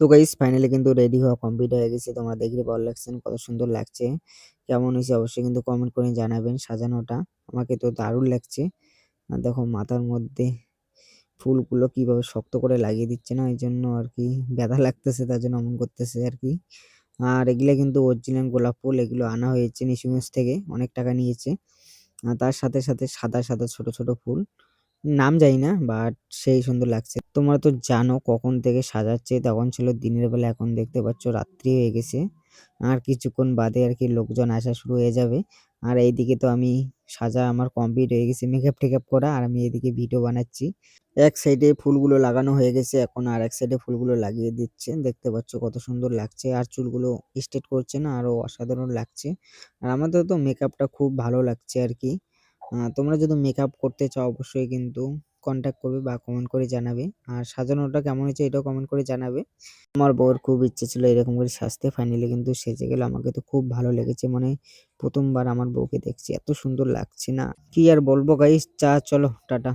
তো guys finally কিন্তু ready হওয়া কমপ্লিট হয়ে গেছে। তোমরা দেখলে ভালো লাগছেন, কত সুন্দর লাগছে। কেমন হইছে অবশ্যই কিন্তু কমেন্ট করে জানাবেন সাজানোটা। আমাকে তো দারুণ লাগছে। দেখো মাথার মধ্যে ফুলগুলো কিভাবে শক্ত করে লাগিয়ে দিচ্ছে না, এইজন্য আরকি ব্যথা লাগতেছে, তার জন্য অমন করতেছে আরকি। আর এগুলা কিন্তু অরিজিনাল গোলাপ ফুল, এগুলো আনা হয়েছে নিশিগঞ্জ থেকে, অনেক টাকা নিয়েছে। তার সাথে সাদা ছোট, ছোট ফুল। নাম জানি না বাট সেই সুন্দর লাগছে। তোমরা তো জানো কখন থেকে সাজাচ্ছে, তখন ছিল দিনের বেলা, এখন দেখতে পাচ্ছ রাত্রি হয়ে গেছে। আর কিছুক্ষণ বাদে আরকি লোকজন আসা শুরু হয়ে যাবে। আর এইদিকে তো আমি সাজা আমার কমপ্লিট হয়ে গেছে, মেকআপ-টেকআপ করা, আর আমি এদিকে ভিডিও বানাচ্ছি। এক সাইডে ফুলগুলো লাগানো হয়ে গেছে, এখন আরেক সাইডে ফুলগুলো লাগিয়ে দিচ্ছে। দেখতে পাচ্ছ কত সুন্দর লাগছে। আর চুলগুলো স্ট্রেট করছে না, আরো অসাধারণ লাগছে। আর আমাদের তো মেকআপটা খুব ভালো লাগছে আরকি। তোমরা যদি মেকআপ করতে চাও অবশ্যই কিন্তু কনট্যাক্ট করবে বা কমেন্ট করে জানাবে। আর সাজানোটা কেমন হয়েছে এটাও কমেন্ট করে জানাবে। আমার বউয়ের খুব ইচ্ছে ছিল এরকম করে সাজতে, ফাইনালি কিন্তু সেজে গেল। আমাকে তো খুব ভালো লেগেছে। মানে ১ম বার আমার বউকে দেখছি। এত সুন্দর লাগছে না। কি আর বলবো গাইস, চলো টাটা।